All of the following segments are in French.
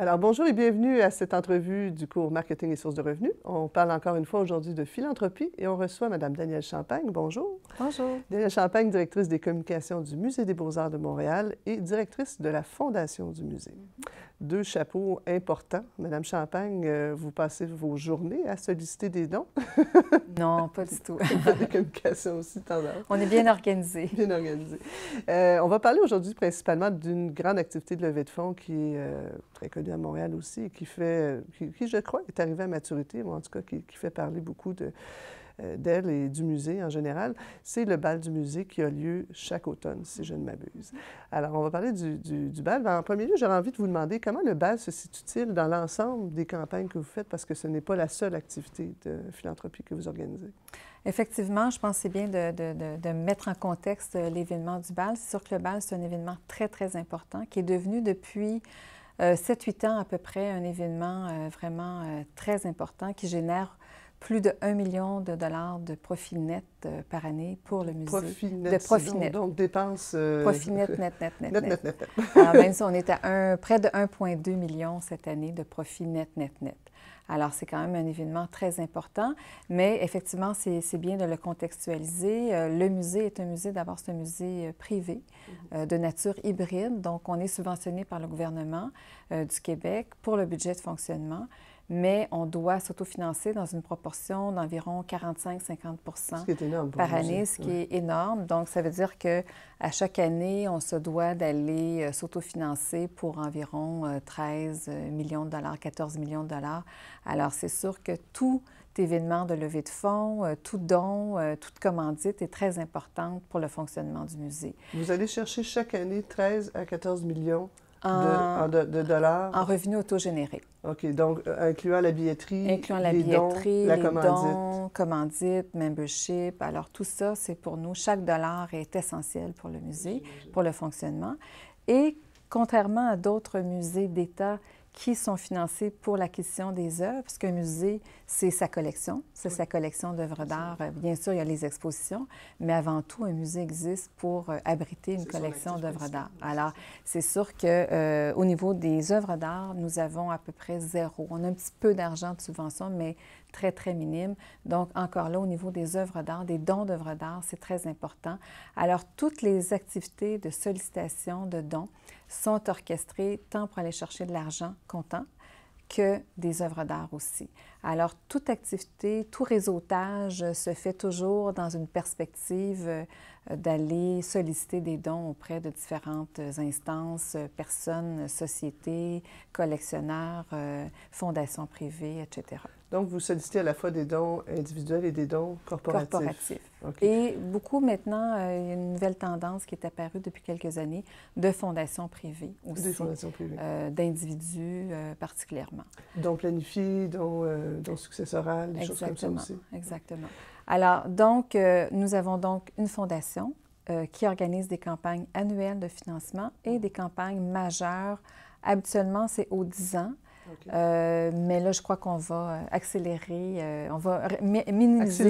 Alors, bonjour et bienvenue à cette entrevue du cours Marketing et sources de revenus. On parle encore une fois aujourd'hui de philanthropie et on reçoit Mme Danielle Champagne. Bonjour. Bonjour. Danielle Champagne, directrice des communications du Musée des beaux-arts de Montréal et directrice de la Fondation du musée. Deux chapeaux importants. Madame Champagne, vous passez vos journées à solliciter des dons. Non, pas du tout. Vous faites des communications aussi de temps en temps. On est bien organisé. Bien organisé. On va parler aujourd'hui principalement d'une grande activité de levée de fonds qui est très connue à Montréal aussi et qui, je crois, est arrivée à maturité, ou en tout cas qui fait parler beaucoup d'elle et du musée en général. C'est le bal du musée qui a lieu chaque automne, si je ne m'abuse. Alors, on va parler du bal. En premier lieu, j'aurais envie de vous demander comment le bal se situe-t-il dans l'ensemble des campagnes que vous faites, parce que ce n'est pas la seule activité de philanthropie que vous organisez. Effectivement, je pense que c'est bien de mettre en contexte l'événement du bal. C'est sûr que le bal, c'est un événement très, très important qui est devenu depuis 7-8 ans à peu près un événement vraiment très important qui génère plus de 1 million de dollars de profit net par année pour le musée. Profit net, de profit net. Donc, dépenses... Profit net. Net. Alors, même si on est à près de 1,2 million cette année de profit net. Alors, c'est quand même un événement très important, mais effectivement, c'est bien de le contextualiser. Le musée est un musée, d'abord, c'est un musée privé de nature hybride, donc on est subventionné par le gouvernement du Québec pour le budget de fonctionnement, mais on doit s'autofinancer dans une proportion d'environ 45-50 par année, ce qui est énorme. Donc, ça veut dire qu'à chaque année, on se doit d'aller s'autofinancer pour environ 13 millions de dollars, 14 millions de dollars. Alors, c'est sûr que tout événement de levée de fonds, tout don, toute commandite est très importante pour le fonctionnement du musée. Vous allez chercher chaque année 13 à 14 millions de dollars? En revenus autogénérés. OK. Donc, incluant la billetterie, les dons, commandites, membership. Alors, tout ça, c'est pour nous. Chaque dollar est essentiel pour le musée, pour le fonctionnement. Et contrairement à d'autres musées d'État qui sont financés pour l'acquisition des œuvres, parce qu'un musée, c'est sa collection, c'est sa collection d'œuvres d'art. Bien sûr, il y a les expositions, mais avant tout, un musée existe pour abriter une collection d'œuvres d'art. Alors, c'est sûr qu'au niveau des œuvres d'art, nous avons à peu près zéro. On a un petit peu d'argent de subvention, mais très, très minime. Donc, encore là, au niveau des œuvres d'art, des dons d'œuvres d'art, c'est très important. Alors, toutes les activités de sollicitation de dons sont orchestrées tant pour aller chercher de l'argent comptant que des œuvres d'art aussi. Alors, toute activité, tout réseautage se fait toujours dans une perspective d'aller solliciter des dons auprès de différentes instances, personnes, sociétés, collectionneurs, fondations privées, etc. Donc, vous sollicitez à la fois des dons individuels et des dons corporatifs. Okay. Et beaucoup maintenant, il y a une nouvelle tendance qui est apparue depuis quelques années de fondations privées aussi. Des fondations privées. D'individus particulièrement. Dons planifiés, dons successorales, des choses comme ça aussi. Exactement. Alors, donc, nous avons donc une fondation qui organise des campagnes annuelles de financement et des campagnes majeures. Habituellement, c'est aux 10 ans. Okay. Mais là, je crois qu'on va accélérer, on va minimiser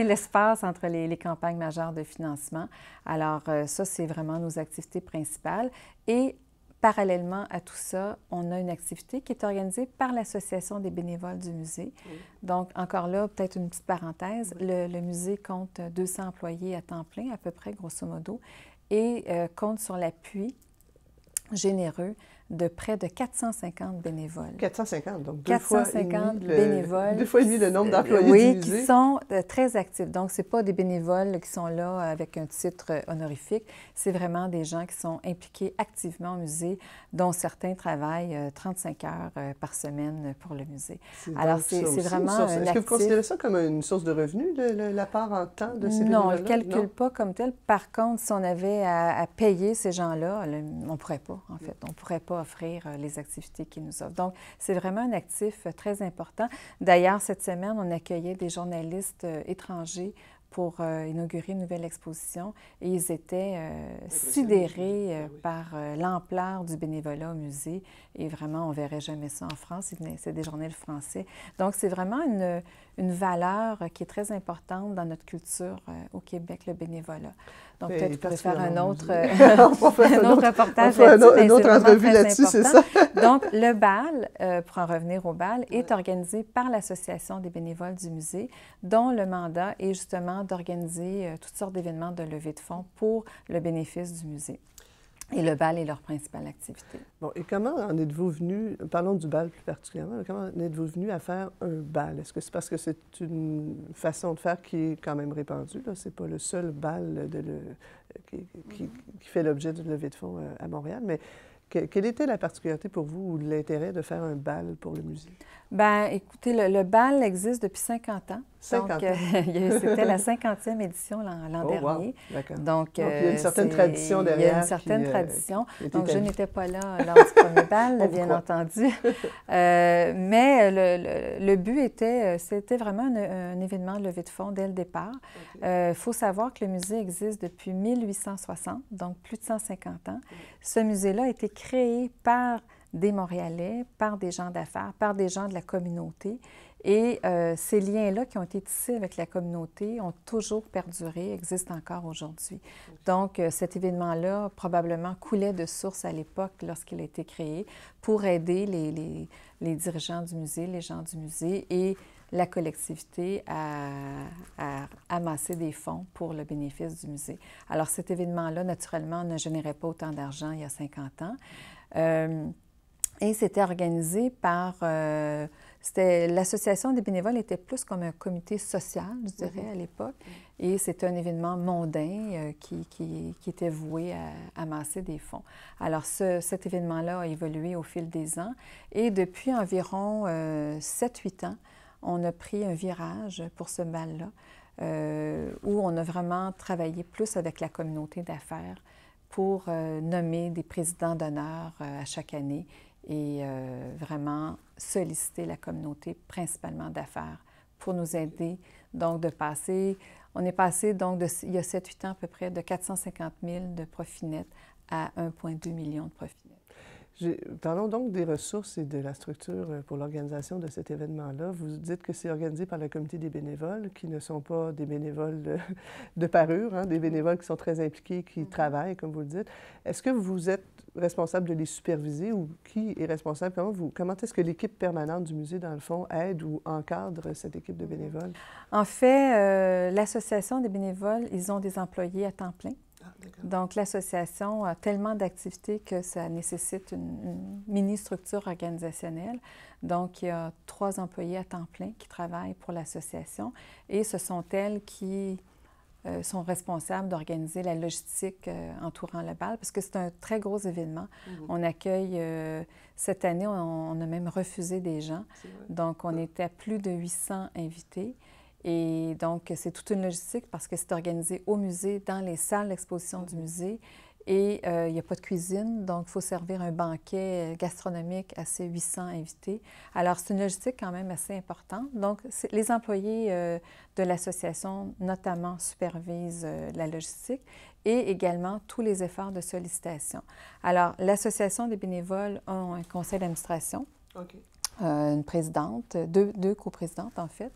l'espace entre les campagnes majeures de financement. Alors, ça, c'est vraiment nos activités principales. Et parallèlement à tout ça, on a une activité qui est organisée par l'Association des bénévoles du musée. Oui. Donc, encore là, peut-être une petite parenthèse, le musée compte 200 employés à temps plein, à peu près, grosso modo, et compte sur l'appui généreux de près de 450 bénévoles. 450, donc 450 bénévoles. 2 fois et demi le nombre d'employés du musée. Oui, qui sont très actifs. Donc, ce n'est pas des bénévoles qui sont là avec un titre honorifique. C'est vraiment des gens qui sont impliqués activement au musée, dont certains travaillent 35 heures par semaine pour le musée. Alors, c'est vraiment un actif. Est-ce que vous considérez ça comme une source de revenus, la part en temps de ces bénévoles-là? Non, on ne le calcule pas comme tel. Par contre, si on avait à payer ces gens-là, on ne pourrait pas, en fait. On ne pourrait pas offrir les activités qu'ils nous offrent. Donc, c'est vraiment un actif très important. D'ailleurs, cette semaine, on accueillait des journalistes étrangers pour inaugurer une nouvelle exposition et ils étaient sidérés par l'ampleur du bénévolat au musée et vraiment, on ne verrait jamais ça en France, c'est des journées français. Donc, c'est vraiment une valeur qui est très importante dans notre culture au Québec, le bénévolat. Donc, peut-être que je pourrais faire un autre reportage là-dessus, une autre entrevue là-dessus, c'est ça. Donc, le bal, pour en revenir au bal, est organisé par l'Association des bénévoles du musée, dont le mandat est justement d'organiser toutes sortes d'événements de levée de fonds pour le bénéfice du musée. Et le bal est leur principale activité. Bon, et comment en êtes-vous venu, parlons du bal plus particulièrement, comment en êtes-vous venu à faire un bal? Est-ce que c'est parce que c'est une façon de faire qui est quand même répandue? Ce n'est pas le seul bal qui fait l'objet d'une levée de fonds à Montréal, mais quelle était la particularité pour vous ou l'intérêt de faire un bal pour le musée? Bien, écoutez, le bal existe depuis 50 ans. 50 ans. C'était la 50e édition l'an dernier. Wow. Donc, il y a une certaine tradition derrière. Il y a une certaine tradition. Donc, je n'étais pas là lors du premier bal, bien entendu. Mais le but c'était vraiment un événement de levée de fonds dès le départ. Il faut savoir que le musée existe depuis 1860, donc plus de 150 ans. Ce musée-là a été créé par des Montréalais, par des gens d'affaires, par des gens de la communauté. Et ces liens-là qui ont été tissés avec la communauté ont toujours perduré, existent encore aujourd'hui. Donc, cet événement-là, probablement, coulait de source à l'époque lorsqu'il a été créé pour aider les dirigeants du musée, les gens du musée et la collectivité à amasser des fonds pour le bénéfice du musée. Alors, cet événement-là, naturellement, ne générait pas autant d'argent il y a 50 ans. Et c'était organisé par... l'association des bénévoles était plus comme un comité social, je dirais, à l'époque. Et c'était un événement mondain qui était voué à amasser des fonds. Alors, cet événement-là a évolué au fil des ans. Et depuis environ 7-8 ans, on a pris un virage pour ce bal-là, où on a vraiment travaillé plus avec la communauté d'affaires pour nommer des présidents d'honneur à chaque année et vraiment solliciter la communauté, principalement d'affaires, pour nous aider. Donc, on est passé, donc, il y a 7-8 ans à peu près, de 450 000 de profit net à 1,2 million de profit net. Parlons donc des ressources et de la structure pour l'organisation de cet événement-là. Vous dites que c'est organisé par le comité des bénévoles, qui ne sont pas des bénévoles de parure, hein, des bénévoles qui sont très impliqués, qui travaillent, comme vous le dites. Est-ce que vous êtes responsable de les superviser ou qui est responsable? Comment est-ce que l'équipe permanente du musée, dans le fond, aide ou encadre cette équipe de bénévoles? En fait, l'Association des bénévoles, ils ont des employés à temps plein. Donc, l'association a tellement d'activités que ça nécessite une mini-structure organisationnelle. Donc, il y a 3 employés à temps plein qui travaillent pour l'association et ce sont elles qui sont responsables d'organiser la logistique entourant le bal parce que c'est un très gros événement. On accueille, cette année, on a même refusé des gens. Donc, on était à plus de 800 invités. Et donc, c'est toute une logistique parce que c'est organisé au musée, dans les salles d'exposition du musée. Et il n'y a pas de cuisine, donc il faut servir un banquet gastronomique à ces 800 invités. Alors, c'est une logistique quand même assez importante. Donc, les employés de l'association, notamment, supervisent la logistique et également tous les efforts de sollicitation. Alors, l'Association des bénévoles a un conseil d'administration, une présidente, deux coprésidentes en fait.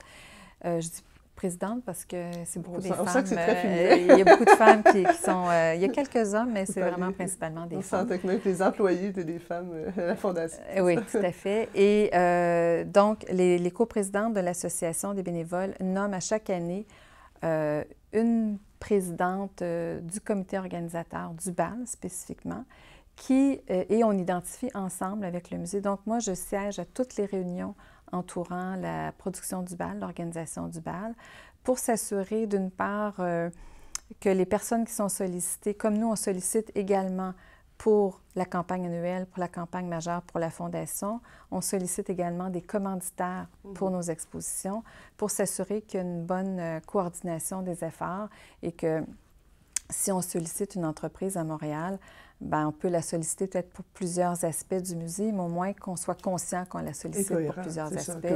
Je dis présidente parce que c'est beaucoup des femmes. On sent que c'est très féminin. Il y a beaucoup de femmes qui sont... il y a quelques hommes, mais c'est vraiment principalement des femmes. On sent que les employés étaient des femmes à la Fondation. Oui, tout à fait. Et donc, les coprésidentes de l'Association des bénévoles nomment à chaque année une présidente du comité organisateur du bal, spécifiquement, et on identifie ensemble avec le musée. Donc, moi, je siège à toutes les réunions entourant la production du bal, l'organisation du bal, pour s'assurer, d'une part, que les personnes qui sont sollicitées, comme nous, on sollicite également pour la campagne annuelle, pour la campagne majeure, pour la Fondation, on sollicite également des commanditaires pour nos expositions, pour s'assurer qu'il y a une bonne coordination des efforts et que si on sollicite une entreprise à Montréal, bien, on peut la solliciter peut-être pour plusieurs aspects du musée, mais au moins qu'on soit conscient qu'on la sollicite pour plusieurs aspects.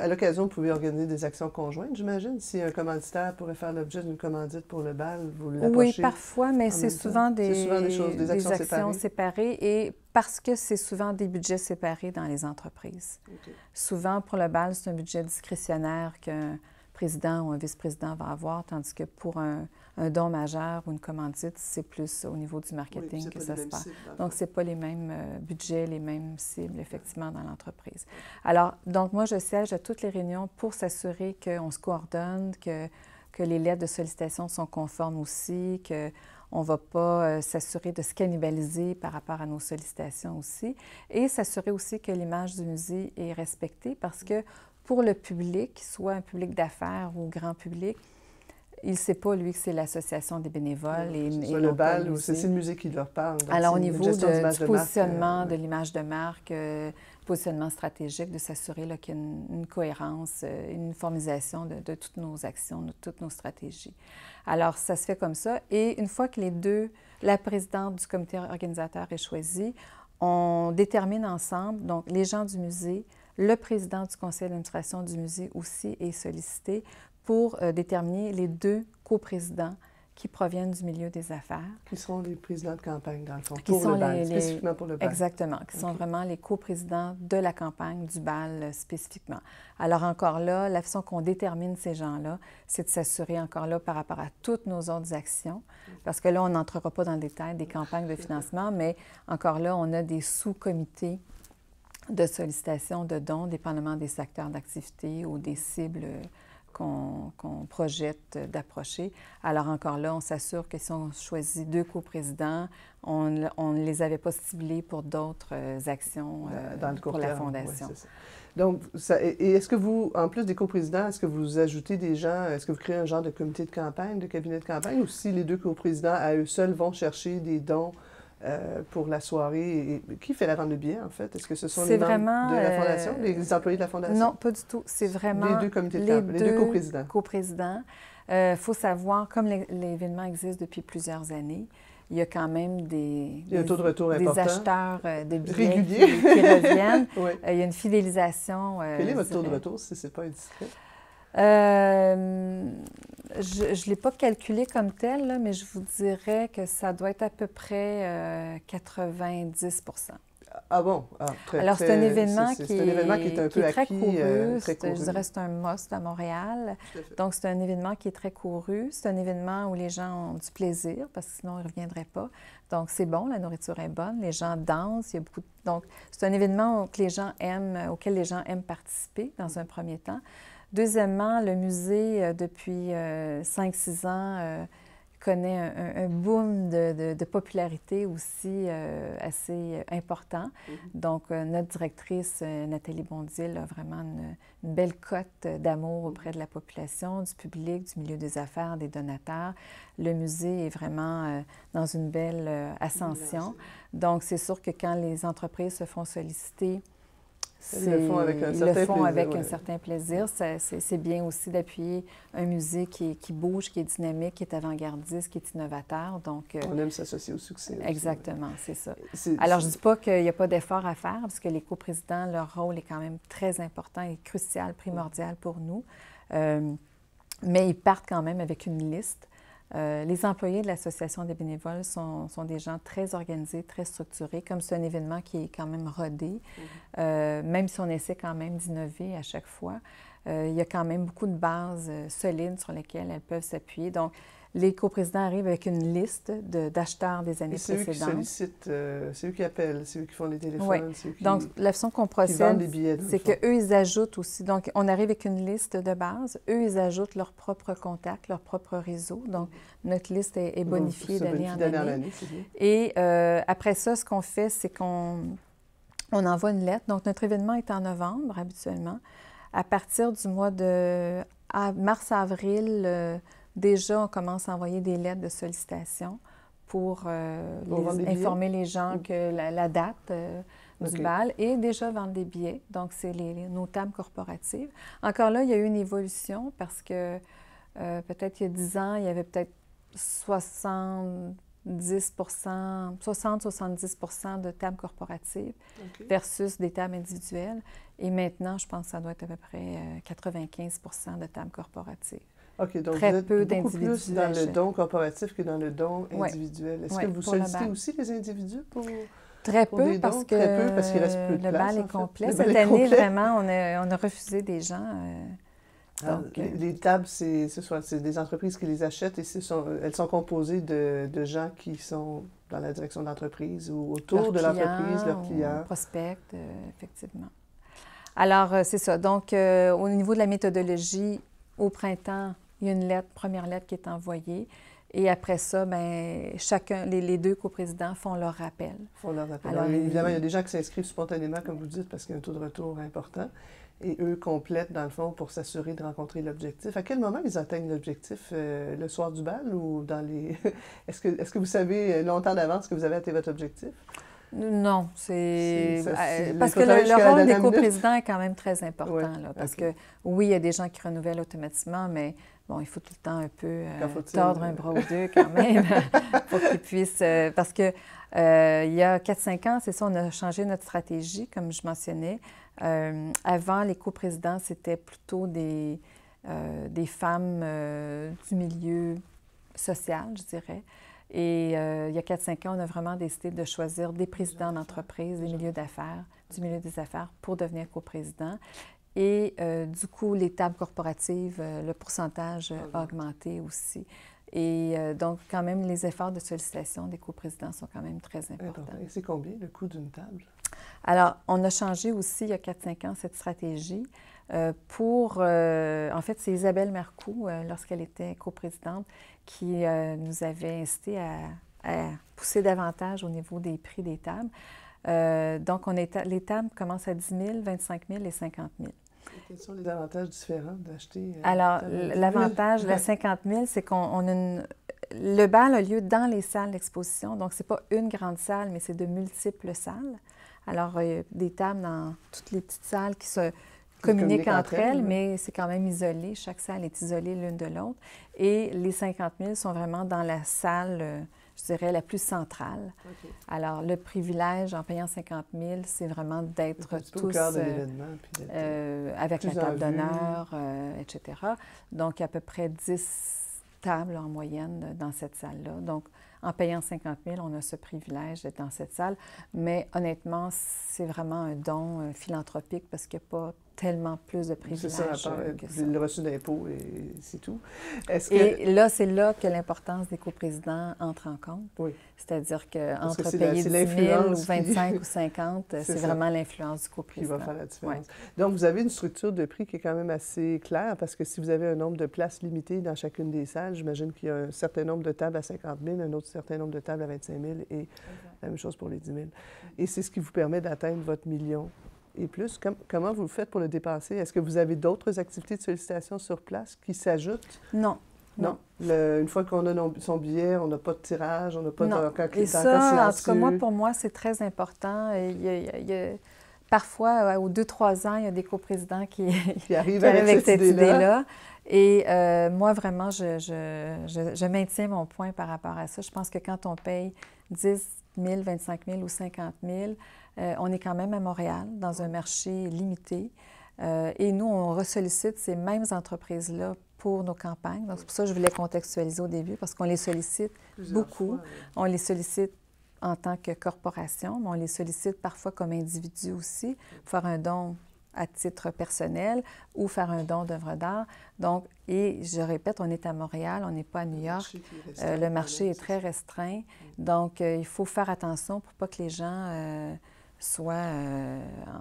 À l'occasion, vous pouvez organiser des actions conjointes, j'imagine. Si un commanditaire pourrait faire l'objet d'une commandite pour le bal, vous l'approchez. Oui, parfois, mais c'est souvent des actions séparées et parce que c'est souvent des budgets séparés dans les entreprises. Okay. Souvent, pour le bal, c'est un budget discrétionnaire qu'un président ou un vice-président va avoir, tandis que pour un don majeur ou une commandite, c'est plus au niveau du marketing que ça se passe. Donc, ce n'est pas les mêmes budgets, les mêmes cibles, effectivement, dans l'entreprise. Alors, donc, moi, je siège à toutes les réunions pour s'assurer qu'on se coordonne, que les lettres de sollicitation sont conformes aussi, qu'on ne va pas s'assurer de se cannibaliser par rapport à nos sollicitations aussi, et s'assurer aussi que l'image du musée est respectée parce que pour le public, soit un public d'affaires ou grand public, il ne sait pas, lui, que c'est l'association des bénévoles et le bal ou c'est le musée qui leur parle. Alors, au niveau du positionnement de l'image de marque, positionnement stratégique, de s'assurer qu'il y a une cohérence, une uniformisation de toutes nos actions, de toutes nos stratégies. Alors, ça se fait comme ça. Et une fois que la présidente du comité organisateur est choisie, on détermine ensemble, donc les gens du musée, le président du conseil d'administration du musée aussi est sollicité pour déterminer les 2 coprésidents qui proviennent du milieu des affaires. Qui sont les présidents de campagne, dans le fond, pour le bal, spécifiquement pour le bal. Exactement, qui sont vraiment les coprésidents de la campagne du bal spécifiquement. Alors encore là, la façon qu'on détermine ces gens-là, c'est de s'assurer encore là par rapport à toutes nos autres actions, parce que là, on n'entrera pas dans le détail des campagnes de financement, mais encore là, on a des sous-comités de sollicitation de dons, dépendamment des secteurs d'activité ou des cibles qu'on projette d'approcher. Alors encore là, on s'assure que si on choisit 2 coprésidents, on ne les avait pas ciblés pour d'autres actions pour la Fondation. Oui, donc, et est-ce que vous, en plus des coprésidents, est-ce que vous ajoutez des gens, est-ce que vous créez un genre de comité de campagne, de cabinet de campagne, ou si les 2 coprésidents, à eux seuls, vont chercher des dons pour la soirée? Et qui fait la vente de billets, en fait? Est-ce que ce sont les membres de la Fondation, les employés de la Fondation? Non, pas du tout. C'est vraiment les 2 comités de campagne, les 2 coprésidents. Coprésidents. Faut savoir, comme l'événement existe depuis plusieurs années, il y a quand même des taux de retour important. Acheteurs de billets réguliers qui reviennent. Oui. Il y a une fidélisation. Quel est votre taux de retour, si ce n'est pas indiscret? Je ne l'ai pas calculé comme tel, là, mais je vous dirais que ça doit être à peu près 90 %. Ah bon? Alors, c'est un événement qui est un peu très acquis, couru. Très couru. Je dirais que c'est un must à Montréal. Donc, c'est un événement qui est très couru. C'est un événement où les gens ont du plaisir, parce que sinon, ils ne reviendraient pas. Donc, c'est bon, la nourriture est bonne, les gens dansent, il y a beaucoup Donc, c'est un événement auquel les gens aiment participer dans un premier temps. Deuxièmement, le musée, depuis 5-6 ans, connaît un boom de popularité aussi assez important. Donc, notre directrice, Nathalie Bondil, a vraiment une belle cote d'amour auprès de la population, du public, du milieu des affaires, des donateurs. Le musée est vraiment dans une belle ascension. Donc, c'est sûr que quand les entreprises se font solliciter, ils le font avec un certain plaisir. C'est bien aussi d'appuyer un musée qui bouge, qui est dynamique, qui est avant-gardiste, qui est innovateur. Donc, on aime s'associer au succès. Exactement, c'est ça. Alors, je ne dis pas qu'il n'y a pas d'effort à faire, parce que les coprésidents, leur rôle est quand même très important et crucial, primordial pour nous. Mais ils partent quand même avec une liste. Les employés de l'Association des bénévoles sont des gens très organisés, très structurés, comme c'est un événement qui est quand même rodé, même si on essaie quand même d'innover à chaque fois. Il y a quand même beaucoup de bases solides sur lesquelles elles peuvent s'appuyer. Donc, les coprésidents arrivent avec une liste d'acheteurs des années précédentes. C'est eux qui sollicitent, c'est eux qui appellent, c'est eux qui font les téléphones, oui. c'est eux qui... Donc, la façon qu'on procède, c'est qu'eux, ils ajoutent aussi. Donc, on arrive avec une liste de base. Eux, ils ajoutent leurs propres contacts, leur propre réseau. Donc, notre liste est bonifiée d'année en année. Et après ça, ce qu'on fait, c'est qu'on envoie une lettre. Donc, notre événement est en novembre, habituellement. À partir du mois de mars-avril, déjà, on commence à envoyer des lettres de sollicitation pour informer les gens que la date du bal et déjà vendre des billets. Donc, c'est nos tables corporatives. Encore là, il y a eu une évolution parce que peut-être il y a 10 ans, il y avait peut-être 60 60-70 de tables corporatives versus des tables individuelles. Et maintenant, je pense que ça doit être à peu près 95 de tables corporatives. OK, donc très vous êtes peu beaucoup plus dans le don corporatif que dans le don individuel. Est-ce que vous sollicitez aussi les individus pour... Très peu, parce que très peu, parce qu'il reste plus de le place, bal est complet. Le Cette bal est année, complet. vraiment, on a refusé des gens. Donc, les tables, c'est des entreprises qui les achètent et elles sont composées de gens qui sont dans la direction de l'entreprise ou autour de l'entreprise, leurs clients. Prospects, effectivement. Alors, c'est ça. Donc, au niveau de la méthodologie, au printemps, il y a une première lettre qui est envoyée. Et après ça, bien, chacun, les deux coprésidents font leur rappel. Alors, évidemment, il y a des gens qui s'inscrivent spontanément, comme vous dites, parce qu'il y a un taux de retour important. Et eux complètent, dans le fond, pour s'assurer de rencontrer l'objectif. À quel moment ils atteignent l'objectif? Le soir du bal ou dans les... Est-ce que vous savez longtemps d'avance que vous avez atteint votre objectif? Non, parce que le rôle des coprésidents est quand même très important. Là, parce que, oui, il y a des gens qui renouvellent automatiquement, mais bon, il faut tout le temps un peu tordre un bras ou deux quand même pour qu'ils puissent... parce que il y a 4-5 ans, c'est ça, on a changé notre stratégie, comme je mentionnais. Avant, les coprésidents, c'était plutôt des femmes du milieu social, je dirais. Et il y a 4-5 ans, on a vraiment décidé de choisir des présidents d'entreprise, du milieu des affaires, pour devenir coprésident. Et du coup, les tables corporatives, le pourcentage a augmenté aussi. Et donc, quand même, les efforts de sollicitation des coprésidents sont quand même très importants. Et c'est combien le coût d'une table? Alors, on a changé aussi, il y a 4-5 ans, cette stratégie en fait, c'est Isabelle Mercoux, lorsqu'elle était coprésidente, qui nous avait incité à pousser davantage au niveau des prix des tables. Donc, les tables commencent à 10 000, 25 000 et 50 000. Quels sont les avantages différents d'acheter? Alors, l'avantage de la 50 000, c'est le bal a lieu dans les salles d'exposition. Donc, ce n'est pas une grande salle, mais c'est de multiples salles. Alors, il y a des tables dans toutes les petites salles qui se communiquent entre elles, mais c'est quand même isolé. Chaque salle est isolée l'une de l'autre. Et les 50 000 sont vraiment dans la salle, je dirais, la plus centrale. Alors, le privilège, en payant 50 000, c'est vraiment d'être tous au cœur de l'événement, avec la table d'honneur, etc. Donc, il y a à peu près 10 tables en moyenne dans cette salle-là. Donc, en payant 50 000, on a ce privilège d'être dans cette salle. Mais honnêtement, c'est vraiment un don philanthropique parce qu'il n'y a pas tellement plus de privilèges que ça. Le reçu d'impôts et c'est tout. Et là, c'est là que l'importance des coprésidents entre en compte. Oui. C'est-à-dire qu'entre payer 10 000 ou 25 ou 50, c'est vraiment l'influence du coprésident. Qui va faire la différence. Ouais. Donc, vous avez une structure de prix qui est quand même assez claire parce que si vous avez un nombre de places limité dans chacune des salles, j'imagine qu'il y a un certain nombre de tables à 50 000, un autre certain nombre de tables à 25 000 et la même chose pour les 10 000. Et c'est ce qui vous permet d'atteindre votre million et plus. Comment vous le faites pour le dépasser? Est-ce que vous avez d'autres activités de sollicitation sur place qui s'ajoutent? Non. Non. Une fois qu'on a son billet, on n'a pas de tirage, on n'a pas de... Et ça, en tout cas, pour moi, c'est très important. Parfois, aux 2-3 ans, il y a des coprésidents qui arrivent avec cette idée-là. Et moi, vraiment, je maintiens mon point par rapport à ça. Je pense que quand on paye 10 000, 25 000 ou 50 000, on est quand même à Montréal, dans un marché limité. Et nous, on ressollicite ces mêmes entreprises-là pour nos campagnes. Donc, c'est pour ça que je voulais contextualiser au début, parce qu'on les sollicite beaucoup. On les sollicite en tant que corporation, mais on les sollicite parfois comme individus aussi, pour faire un don à titre personnel ou faire un don d'œuvre d'art. Donc, et je répète, on est à Montréal, on n'est pas à New York. Le marché est très restreint. Donc, il faut faire attention pour pas que les gens soit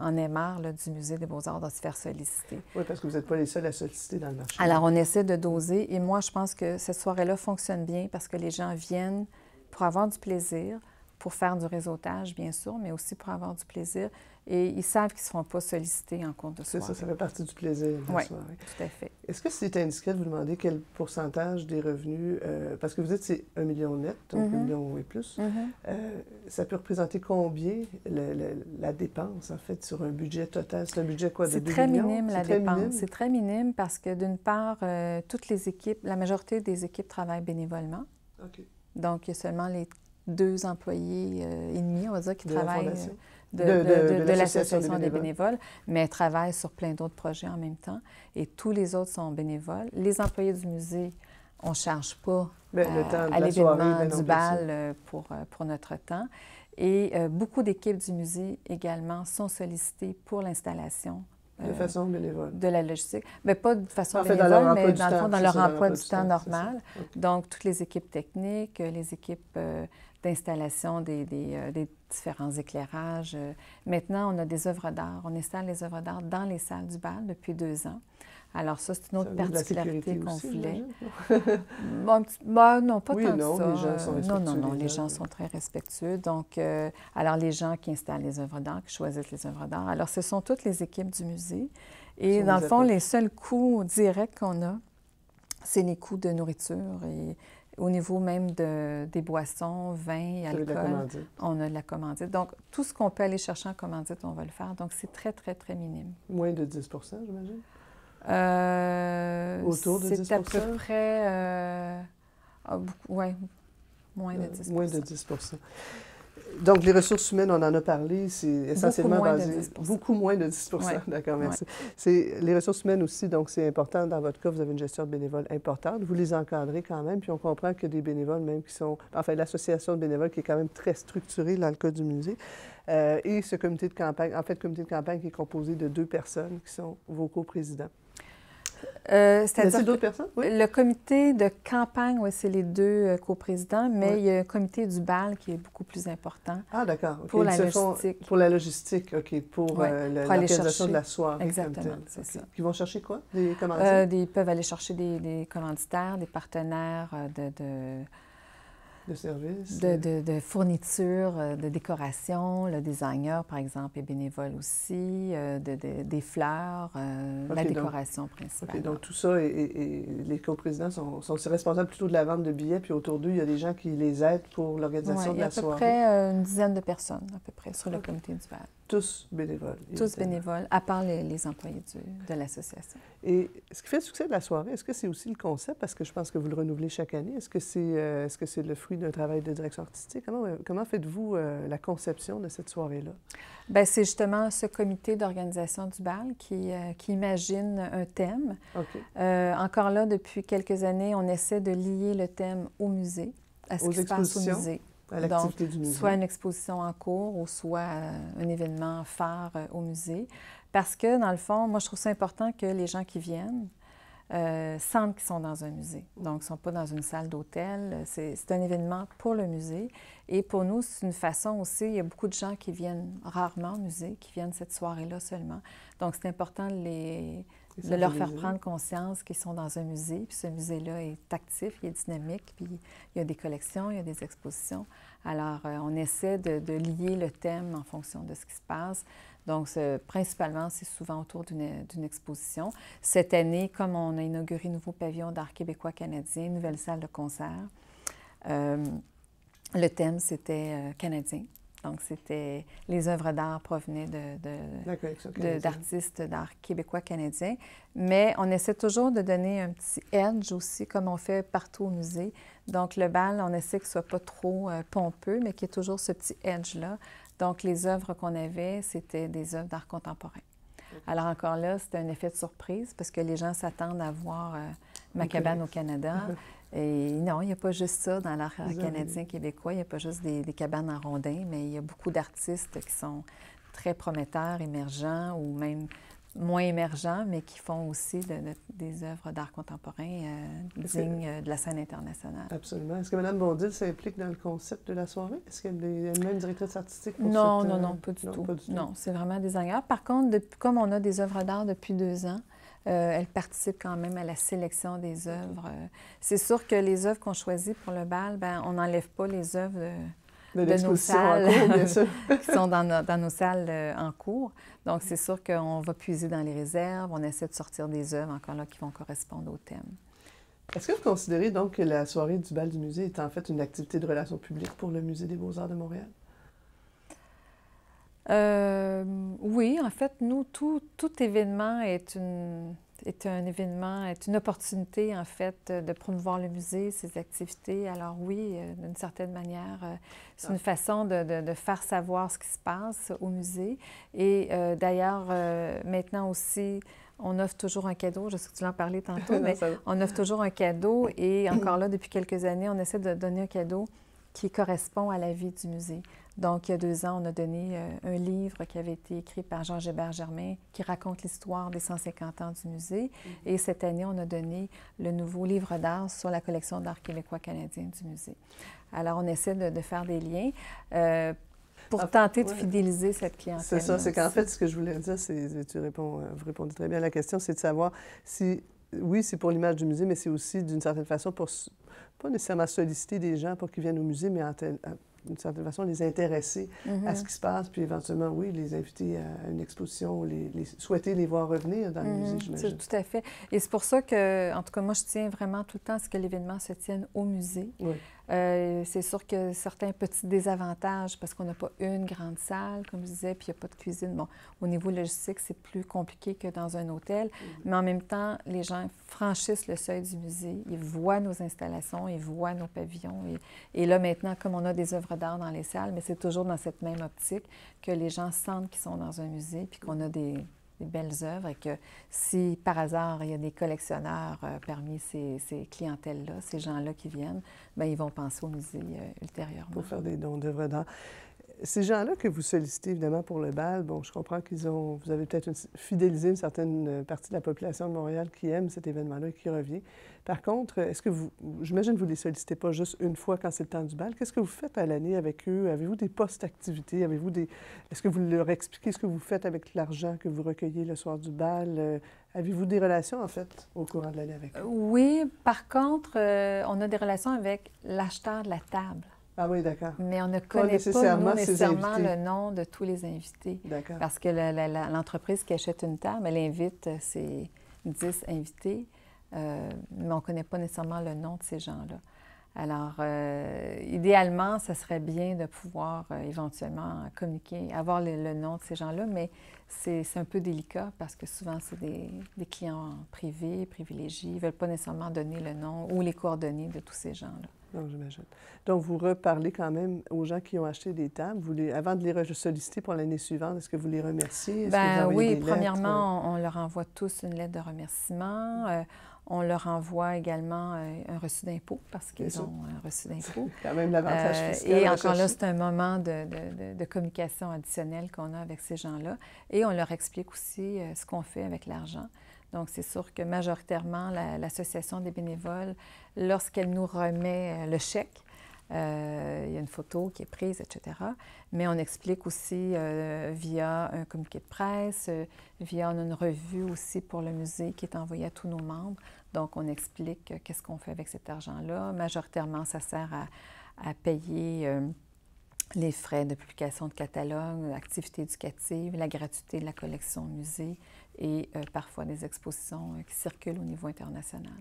en ait marre du Musée des Beaux-Arts de se faire solliciter. Oui, parce que vous n'êtes pas les seuls à solliciter dans le marché. Alors, on essaie de doser. Et moi, je pense que cette soirée-là fonctionne bien parce que les gens viennent pour avoir du plaisir, pour faire du réseautage, bien sûr, mais aussi pour avoir du plaisir. Et ils savent qu'ils ne se font pas solliciter en cours de soirée. C'est ça, ça fait partie du plaisir de la soirée. Tout à fait. Est-ce que c'est indiscret de vous demander quel pourcentage des revenus, parce que vous dites que c'est 1 million net, donc 1 million et plus, ça peut représenter combien la dépense, en fait, sur un budget total? C'est un budget quoi, de 2 millions? C'est très minime, la dépense. C'est très minime parce que, d'une part, toutes les équipes, la majorité des équipes travaillent bénévolement. OK. Donc, il y a seulement les 2 employés et demi, on va dire, qui travaillent de l'Association des bénévoles, mais travaillent sur plein d'autres projets en même temps. Et tous les autres sont bénévoles. Les employés du musée, on ne charge pas à l'événement du bal pour notre temps. Et beaucoup d'équipes du musée également sont sollicitées pour l'installation. De façon bénévole. De la logistique. Mais pas de façon bénévole, mais dans le fond, dans leur emploi du temps normal. Okay. Donc, toutes les équipes techniques, les équipes d'installation des différents éclairages. Maintenant, on a des œuvres d'art. On installe les œuvres d'art dans les salles du bal depuis 2 ans. Alors ça, c'est une autre particularité qu'on voulait. Non, pas tant que ça. Les gens sont respectueux. Non, les gens sont très respectueux. Donc, alors les gens qui installent les œuvres d'art, qui choisissent les œuvres d'art, alors ce sont toutes les équipes du musée. Et dans le fond, les seuls coûts directs qu'on a, c'est les coûts de nourriture et au niveau même des boissons, vins, alcool, on a de la commandite. Donc, tout ce qu'on peut aller chercher en commandite, on va le faire. Donc, c'est très, très, très minime. Moins de 10 j'imagine? Autour de 10 ? C'est à peu près... oui, moins de 10 Moins de 10 Donc, les ressources humaines, on en a parlé, c'est essentiellement basé... Beaucoup moins de 10 ouais. D'accord, merci. Ouais. Les ressources humaines aussi, donc c'est important. Dans votre cas, vous avez une gestion de bénévoles importante. Vous les encadrez quand même, puis on comprend qu'il y a des bénévoles même qui sont... Enfin, l'association de bénévoles qui est quand même très structurée dans le cas du musée. Et ce comité de campagne, en fait, le comité de campagne qui est composé de 2 personnes qui sont vos coprésidents. C'est-à-dire d'autres personnes? Oui. Le comité de campagne, oui, c'est les 2 coprésidents, mais il y a un comité du bal qui est beaucoup plus important. Ah, d'accord. Okay. Pour la logistique. Pour la logistique, OK. Pour l'organisation de la soirée. Exactement, c'est ça. Ils vont chercher quoi? Des commanditaires? Ils peuvent aller chercher des commanditaires, des partenaires de services? De fournitures, de décoration. Le designer, par exemple, est bénévole aussi, des fleurs, la décoration principale. OK, donc tout ça, et les coprésidents sont aussi responsables plutôt de la vente de billets, puis autour d'eux, il y a des gens qui les aident pour l'organisation de la soirée. Il y a à peu près une dizaine de personnes, à peu près, sur le comité du bal. Tous bénévoles. Tous bénévoles, à part les employés de l'association. Et ce qui fait le succès de la soirée, est-ce que c'est aussi le concept? Parce que je pense que vous le renouvelez chaque année. Est-ce que c'est le fruit d'un travail de direction artistique? Comment faites-vous la conception de cette soirée-là? Bien, c'est justement ce comité d'organisation du bal qui imagine un thème. Okay. Encore là, depuis quelques années, on essaie de lier le thème au musée, à ce qui se passe au musée. À l'activité du musée. Soit une exposition en cours ou soit un événement phare au musée. Parce que, dans le fond, moi, je trouve ça important que les gens qui viennent sentent qu'ils sont dans un musée. Donc, ils ne sont pas dans une salle d'hôtel. C'est un événement pour le musée. Et pour nous, c'est une façon aussi, il y a beaucoup de gens qui viennent rarement au musée, qui viennent cette soirée-là seulement. Donc, c'est important de leur faire prendre conscience qu'ils sont dans un musée. Puis ce musée-là est actif, il est dynamique, puis il y a des collections, il y a des expositions. Alors, on essaie de lier le thème en fonction de ce qui se passe. Donc, principalement, c'est souvent autour d'une exposition. Cette année, comme on a inauguré un nouveau pavillon d'art québécois-canadien, une nouvelle salle de concert, le thème, c'était canadien. Donc, c'était les œuvres d'art provenaient d'artistes d'art québécois-canadiens. Mais on essaie toujours de donner un petit edge aussi, comme on fait partout au musée. Donc, le bal, on essaie que ce ne soit pas trop pompeux, mais qu'il y ait toujours ce petit edge-là. Donc, les œuvres qu'on avait, c'était des œuvres d'art contemporain. Alors, encore là, c'était un effet de surprise parce que les gens s'attendent à voir ma cabane au Canada. Et non, il n'y a pas juste ça dans l'art canadien-québécois. Il n'y a pas juste des cabanes en rondins, mais il y a beaucoup d'artistes qui sont très prometteurs, émergents ou même moins émergents, mais qui font aussi des œuvres d'art contemporain dignes de la scène internationale. Absolument. Est-ce que Mme Bondil s'implique dans le concept de la soirée? Est-ce qu'elle est elle-même directrice artistique pour Non, pas du tout. Non, c'est vraiment des designer. Par contre, comme on a des œuvres d'art depuis 2 ans, elle participe quand même à la sélection des œuvres. C'est sûr que les œuvres qu'on choisit pour le bal, bien, on n'enlève pas les œuvres de nos salles en cours, bien sûr. qui sont dans nos salles en cours. Donc, c'est sûr qu'on va puiser dans les réserves. On essaie de sortir des œuvres encore là qui vont correspondre au thème. Est-ce que vous considérez donc que la soirée du bal du musée est en fait une activité de relations publiques pour le Musée des beaux-arts de Montréal? Oui, en fait, nous, tout événement est est un événement, est une opportunité, en fait, de promouvoir le musée, ses activités. Alors oui, d'une certaine manière, c'est une façon de faire savoir ce qui se passe au musée. Et d'ailleurs, maintenant aussi, on offre toujours un cadeau. Je sais que tu l'en parlais tantôt, mais on offre toujours un cadeau. Et encore là, depuis quelques années, on essaie de donner un cadeau qui correspond à la vie du musée. Donc, il y a 2 ans, on a donné un livre qui avait été écrit par Georges Hébert-Germain qui raconte l'histoire des 150 ans du musée. Et cette année, on a donné le nouveau livre d'art sur la collection d'art québécois-canadien du musée. Alors, on essaie de faire des liens pour tenter de fidéliser cette clientèle. C'est ça, c'est qu'en fait, ce que je voulais dire, c'est, vous répondez très bien à la question, c'est de savoir si, oui, c'est pour l'image du musée, mais c'est aussi, d'une certaine façon, pour, pas nécessairement solliciter des gens pour qu'ils viennent au musée, mais d'une certaine façon, les intéresser à ce qui se passe, puis éventuellement, oui, les inviter à une exposition, souhaiter les voir revenir dans le musée, j'imagine. Tout à fait. Et c'est pour ça que, en tout cas, moi, je tiens vraiment tout le temps à ce que l'événement se tienne au musée. Oui. C'est sûr que certains petits désavantages, parce qu'on n'a pas une grande salle, comme je disais, puis il n'y a pas de cuisine. Bon, au niveau logistique, c'est plus compliqué que dans un hôtel, mais en même temps, les gens franchissent le seuil du musée, ils voient nos installations, ils voient nos pavillons. Et là, maintenant, comme on a des œuvres d'art dans les salles, mais c'est toujours dans cette même optique que les gens sentent qu'ils sont dans un musée, puis qu'on a des belles œuvres et que si, par hasard, il y a des collectionneurs parmi ces clientèles-là, ces gens-là qui viennent, bien, ils vont penser au musée ultérieurement. Pour faire des dons d'œuvres d'art. Ces gens-là que vous sollicitez, évidemment, pour le bal, bon, je comprends vous avez peut-être fidélisé une certaine partie de la population de Montréal qui aime cet événement-là et qui revient. Par contre, est-ce que j'imagine que vous ne les sollicitez pas juste une fois quand c'est le temps du bal. Qu'est-ce que vous faites à l'année avec eux? Avez-vous des postes d'activité? Est-ce que vous leur expliquez ce que vous faites avec l'argent que vous recueillez le soir du bal? Avez-vous des relations, en fait, au courant de l'année avec eux? Oui. Par contre, on a des relations avec l'acheteur de la table. Ah oui, d'accord. Mais on ne connaît pas, nous, nécessairement le nom de tous les invités. D'accord. Parce que l'entreprise qui achète une table, elle invite ses 10 invités, mais on ne connaît pas nécessairement le nom de ces gens-là. Alors, idéalement, ça serait bien de pouvoir éventuellement communiquer, avoir le nom de ces gens-là, mais c'est un peu délicat parce que souvent, c'est des clients privés, privilégiés. Ils ne veulent pas nécessairement donner le nom ou les coordonnées de tous ces gens-là. Non, j'imagine. Donc, vous reparlez quand même aux gens qui ont acheté des tables. Avant de les solliciter pour l'année suivante, est-ce que vous les remerciez? Bien, oui, premièrement, on leur envoie tous une lettre de remerciement. On leur envoie également un reçu d'impôt parce qu'ils ont un reçu d'impôt. Quand même l'avantage fiscal. Et encore là, c'est un moment de communication additionnelle qu'on a avec ces gens-là. Et on leur explique aussi ce qu'on fait avec l'argent. Donc, c'est sûr que majoritairement, l'Association des bénévoles, lorsqu'elle nous remet le chèque, il y a une photo qui est prise, etc. Mais on explique aussi via un communiqué de presse, via une revue aussi pour le musée qui est envoyée à tous nos membres. Donc, on explique qu'est-ce qu'on fait avec cet argent-là. Majoritairement, ça sert à payer les frais de publication de catalogues, activités éducatives, la gratuité de la collection au musée et parfois des expositions qui circulent au niveau international.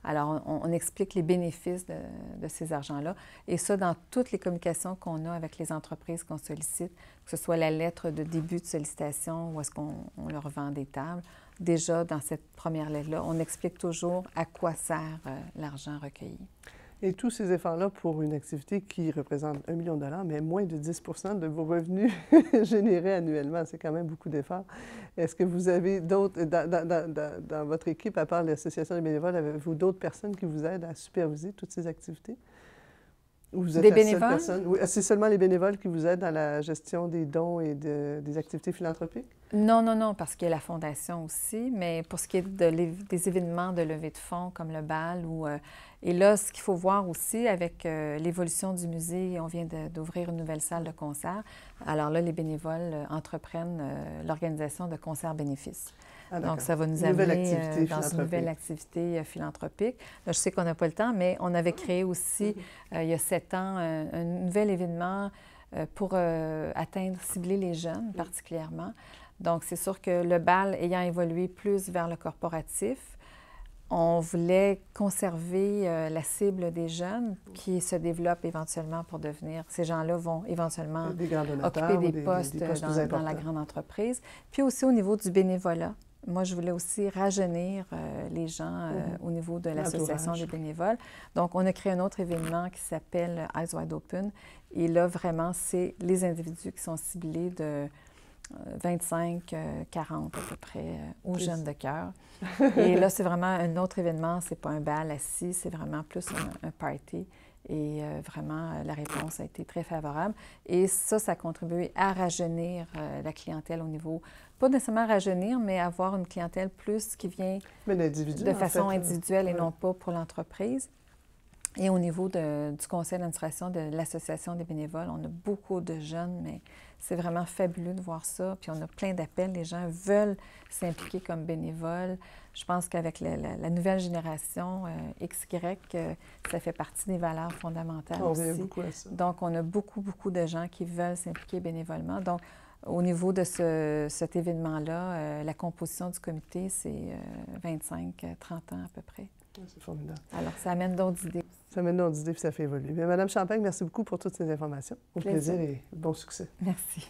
Alors, on explique les bénéfices de ces argents-là. Et ça, dans toutes les communications qu'on a avec les entreprises qu'on sollicite, que ce soit la lettre de début de sollicitation ou est-ce qu'on leur vend des tables, déjà, dans cette première lettre-là, on explique toujours à quoi sert l'argent recueilli. Et tous ces efforts-là pour une activité qui représente 1 million de dollars, mais moins de 10 de vos revenus générés annuellement, c'est quand même beaucoup d'efforts. Est-ce que vous avez d'autres, dans votre équipe, à part l'Association des bénévoles, avez-vous d'autres personnes qui vous aident à superviser toutes ces activités? Ou vous êtes des bénévoles? Oui, c'est seulement les bénévoles qui vous aident dans la gestion des dons et des activités philanthropiques? Non, non, non, parce qu'il y a la Fondation aussi, mais pour ce qui est des événements de levée de fonds comme le bal, et là, ce qu'il faut voir aussi avec l'évolution du musée, on vient d'ouvrir une nouvelle salle de concert. Alors là, les bénévoles entreprennent l'organisation de concerts bénéfices. Ah, donc, ça va nous amener dans une nouvelle activité philanthropique. Là, je sais qu'on n'a pas le temps, mais on avait créé aussi, il y a 7 ans, un nouvel événement pour cibler les jeunes particulièrement. Donc, c'est sûr que le bal ayant évolué plus vers le corporatif, on voulait conserver la cible des jeunes qui se développent éventuellement pour devenir... Ces gens-là vont éventuellement occuper des postes dans la grande entreprise. Puis aussi au niveau du bénévolat. moi, je voulais aussi rajeunir les gens au niveau de l'Association des bénévoles. Donc, on a créé un autre événement qui s'appelle Eyes Wide Open. Et là, vraiment, c'est les individus qui sont ciblés de 25, 40 à peu près, aux jeunes de cœur. Et là, c'est vraiment un autre événement. C'est pas un bal assis, c'est vraiment plus un party. Et vraiment, la réponse a été très favorable. Et ça a contribué à rajeunir la clientèle au niveau, pas nécessairement rajeunir, mais avoir une clientèle plus qui vient de façon individuelle et non pas pour l'entreprise. Et au niveau du conseil d'administration de l'Association des bénévoles, on a beaucoup de jeunes, mais c'est vraiment fabuleux de voir ça. Puis on a plein d'appels, les gens veulent s'impliquer comme bénévoles. Je pense qu'avec la nouvelle génération XY, ça fait partie des valeurs fondamentales aussi. On revient beaucoup à ça. Donc, on a beaucoup, beaucoup de gens qui veulent s'impliquer bénévolement. Donc, au niveau de cet événement-là, la composition du comité, c'est 25-30 ans à peu près. C'est formidable. Alors, ça amène d'autres idées. Ça amène d'autres idées puis ça fait évoluer. Bien, Madame Champagne, merci beaucoup pour toutes ces informations. Au plaisir et bon succès. Merci.